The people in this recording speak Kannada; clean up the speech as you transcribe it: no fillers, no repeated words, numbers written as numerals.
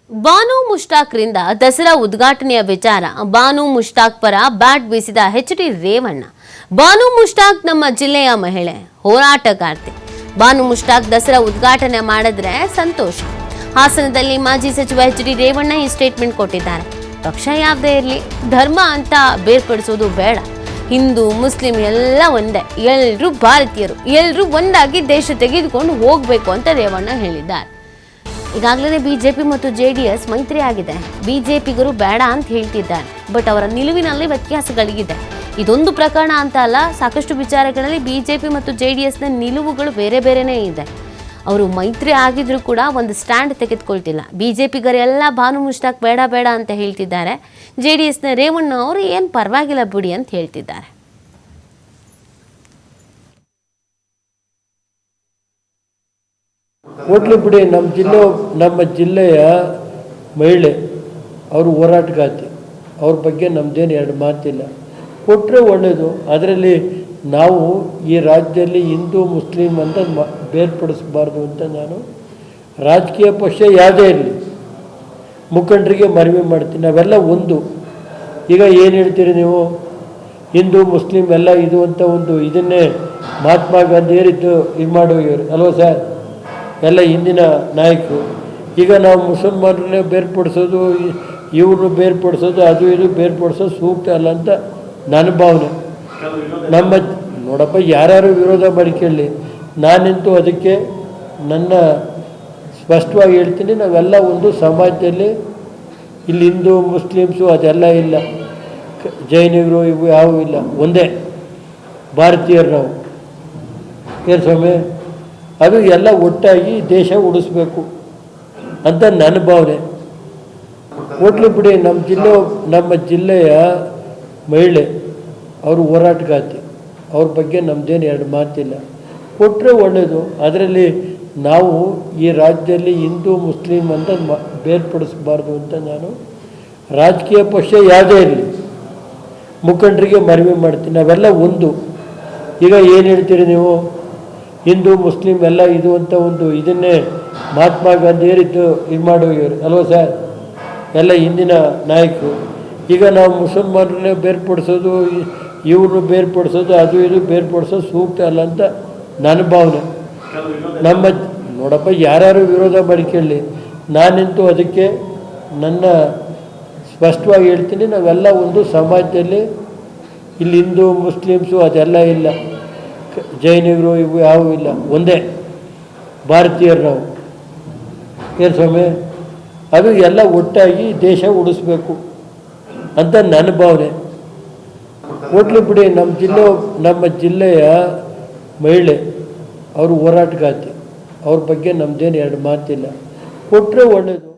ಬಾನು ಮುಷ್ತಾಕ್ರಿಂದ ದಸರಾ ಉದ್ಘಾಟನೆಯ ವಿಚಾರ ಬಾನು ಮುಷ್ತಾಕ್ ಪರ ಬ್ಯಾಟ್ ಬೀಸಿದ ಎಚ್.ಡಿ. ರೇವಣ್ಣ. ಬಾನು ಮುಷ್ತಾಕ್ ನಮ್ಮ ಜಿಲ್ಲೆಯ ಮಹಿಳೆ, ಹೋರಾಟಗಾರ್ತಿ. ಬಾನು ಮುಷ್ತಾಕ್ ದಸರಾ ಉದ್ಘಾಟನೆ ಮಾಡಿದ್ರೆ ಸಂತೋಷ. ಹಾಸನದಲ್ಲಿ ಮಾಜಿ ಸಚಿವ ಎಚ್.ಡಿ. ರೇವಣ್ಣ ಈ ಸ್ಟೇಟ್ಮೆಂಟ್ ಕೊಟ್ಟಿದ್ದಾರೆ. ಪಕ್ಷ ಯಾವುದೇ ಇರಲಿ, ಧರ್ಮ ಅಂತ ಬೇರ್ಪಡಿಸೋದು ಬೇಡ. ಹಿಂದೂ ಮುಸ್ಲಿಂ ಎಲ್ಲ ಒಂದೇ, ಎಲ್ಲರೂ ಭಾರತೀಯರು, ಎಲ್ಲರೂ ಒಂದಾಗಿ ದೇಶ ತೆಗೆದುಕೊಂಡು ಹೋಗಬೇಕು ಅಂತ ರೇವಣ್ಣ ಹೇಳಿದ್ದಾರೆ. ಈಗಾಗಲೇ ಬಿಜೆಪಿ ಮತ್ತು ಜೆಡಿಎಸ್ ಮೈತ್ರಿ ಆಗಿದೆ. ಬಿಜೆಪಿಗರು ಬೇಡ ಅಂತ ಹೇಳ್ತಿದ್ದಾರೆ. ಬಟ್ ಅವರ ನಿಲುವಿನಲ್ಲಿ ವ್ಯತ್ಯಾಸಗಳಿದೆ. ಇದೊಂದು ಪ್ರಕರಣ ಅಂತ ಅಲ್ಲ, ಸಾಕಷ್ಟು ವಿಚಾರಗಳಲ್ಲಿ ಬಿಜೆಪಿ ಮತ್ತು ಜೆಡಿಎಸ್ನ ನಿಲುವುಗಳು ಬೇರೆ ಬೇರೆನೇ ಇದೆ. ಅವರು ಮೈತ್ರಿ ಆಗಿದ್ರು ಕೂಡ ಒಂದು ಸ್ಟ್ಯಾಂಡ್ ತೆಗೆದುಕೊಳ್ತಿಲ್ಲ. ಬಿಜೆಪಿಗರೆಲ್ಲ ಬಾನು ಮುಷ್ತಾಕ್ ಬೇಡ ಬೇಡ ಅಂತ ಹೇಳ್ತಿದ್ದಾರೆ. ಜೆಡಿಎಸ್ನ ರೇವಣ್ಣ ಅವರು ಏನು ಪರವಾಗಿಲ್ಲ ಬಿಡಿ ಅಂತ ಹೇಳ್ತಿದ್ದಾರೆ. ಹೋಗ್ಲಿ ಬಿಡಿ, ನಮ್ಮ ಜಿಲ್ಲೆಯ ಮಹಿಳೆ, ಅವರು ಹೋರಾಟಗಾರ್ತಿ. ಅವ್ರ ಬಗ್ಗೆ ನಮ್ಮದೇನು ಎರಡು ಮಾತಿಲ್ಲ. ಕೊಟ್ಟರೆ ಒಳ್ಳೆಯದು. ಅದರಲ್ಲಿ ನಾವು ಈ ರಾಜ್ಯದಲ್ಲಿ ಹಿಂದೂ ಮುಸ್ಲಿಂ ಅಂತ ಬೇರ್ಪಡಿಸಬಾರ್ದು ಅಂತ ನಾನು ರಾಜಕೀಯ ಪಕ್ಷ ಯಾವುದೇ ಇರಲಿ ಮುಖಂಡರಿಗೆ ಮನವಿ ಮಾಡ್ತೀನಿ. ನಾವೆಲ್ಲ ಒಂದು. ಈಗ ಏನು ಹೇಳ್ತೀರಿ ನೀವು, ಹಿಂದೂ ಮುಸ್ಲಿಂ ಎಲ್ಲ ಇದು ಅಂತ ಒಂದು ಇದನ್ನೇ ಮಹಾತ್ಮ ಗಾಂಧಿಯರಿದ್ದು ಇದು ಮಾಡೋಗಿರು ಅಲ್ವ ಸರ್? ಎಲ್ಲ ಹಿಂದಿನ ನಾಯಕರು. ಈಗ ನಾವು ಮುಸಲ್ಮಾನರನ್ನೇ ಬೇರ್ಪಡಿಸೋದು, ಇವ್ರನ್ನ ಬೇರ್ಪಡಿಸೋದು, ಅದು ಇದು ಬೇರ್ಪಡಿಸೋದು ಸೂಕ್ತ ಅಲ್ಲ ಅಂತ ನನ್ನ ಭಾವನೆ. ನೋಡಪ್ಪ, ಯಾರ್ಯಾರು ವಿರೋಧ ಮಾಡಿಕೊಳ್ಳಿ, ನಾನಂತೂ ಅದಕ್ಕೆ ನನ್ನ ಸ್ಪಷ್ಟವಾಗಿ ಹೇಳ್ತೀನಿ. ನಾವೆಲ್ಲ ಒಂದು ಸಮಾಜದಲ್ಲಿ ಇಲ್ಲಿ ಹಿಂದೂ ಮುಸ್ಲಿಮ್ಸು ಅದೆಲ್ಲ ಇಲ್ಲ, ಜೈನಿಗರು ಇವು ಯಾವೂ ಇಲ್ಲ, ಒಂದೇ ಭಾರತೀಯರು ನಾವು. ಏನು ಸ್ವಾಮಿ, ಅದು ಎಲ್ಲ ಒಟ್ಟಾಗಿ ದೇಶ ಉಳಿಸ್ಬೇಕು ಅಂತ ನನ್ನ ಭಾವನೆ. ಹೋಗ್ಲಿ ಬಿಡಿ, ನಮ್ಮ ಜಿಲ್ಲೆಯ ಮಹಿಳೆ, ಅವರು ಹೋರಾಟಗಾರ್ತಿ. ಅವ್ರ ಬಗ್ಗೆ ನಮ್ಮದೇನು ಎರಡು ಮಾತಿಲ್ಲ. ಕೊಟ್ಟರೆ ಒಳ್ಳೆಯದು. ಅದರಲ್ಲಿ ನಾವು ಈ ರಾಜ್ಯದಲ್ಲಿ ಹಿಂದೂ ಮುಸ್ಲಿಂ ಅಂತ ಬೇರ್ಪಡಿಸಬಾರ್ದು ಅಂತ ನಾನು ರಾಜಕೀಯ ಪಕ್ಷ ಯಾವುದೇ ಇರಲಿ ಮುಖಂಡರಿಗೆ ಮನವಿ ಮಾಡ್ತೀನಿ. ನಾವೆಲ್ಲ ಒಂದು. ಈಗ ಏನು ಹೇಳ್ತೀರಿ ನೀವು, ಹಿಂದೂ ಮುಸ್ಲಿಂ ಎಲ್ಲ ಇದು ಅಂತ ಒಂದು ಇದನ್ನೇ ಮಹಾತ್ಮ ಗಾಂಧಿಯರಿದ್ದು ಇದು ಮಾಡೋಗಿರು ಅಲ್ವ ಸರ್? ಎಲ್ಲ ಹಿಂದಿನ ನಾಯಕರು. ಈಗ ನಾವು ಮುಸಲ್ಮಾನರನ್ನೇ ಬೇರ್ಪಡಿಸೋದು, ಇವ್ರನ್ನ ಬೇರ್ಪಡಿಸೋದು, ಅದು ಇದು ಬೇರ್ಪಡಿಸೋದು ಸೂಕ್ತ ಅಲ್ಲ ಅಂತ ನನ್ನ ಭಾವನೆ. ನೋಡಪ್ಪ, ಯಾರ್ಯಾರು ವಿರೋಧ ಮಾಡಿಕೊಳ್ಳಿ, ನಾನಂತೂ ಅದಕ್ಕೆ ನನ್ನ ಸ್ಪಷ್ಟವಾಗಿ ಹೇಳ್ತೀನಿ. ನಾವೆಲ್ಲ ಒಂದು ಸಮಾಜದಲ್ಲಿ ಇಲ್ಲಿ ಹಿಂದೂ ಮುಸ್ಲಿಮ್ಸು ಅದೆಲ್ಲ ಇಲ್ಲ, ಜೈನಿಗರು ಇವು ಯಾವೂ ಇಲ್ಲ, ಒಂದೇ ಭಾರತೀಯರು ನಾವು. ಏನು ಸ್ವಾಮಿ, ಅದು ಎಲ್ಲ ಒಟ್ಟಾಗಿ ದೇಶ ಉಳಿಸ್ಬೇಕು ಅಂತ ನನ್ನ ಭಾವನೆ. ಹೋಗ್ಲಿ ಬಿಡಿ, ನಮ್ಮ ಜಿಲ್ಲೆಯ ಮಹಿಳೆ, ಅವರು ಹೋರಾಟಗಾರ್ತಿ. ಅವ್ರ ಬಗ್ಗೆ ನಮ್ಮದೇನು ಎರಡು ಮಾತಿಲ್ಲ. ಕೊಟ್ಟರೆ ಒಳ್ಳೆಯದು.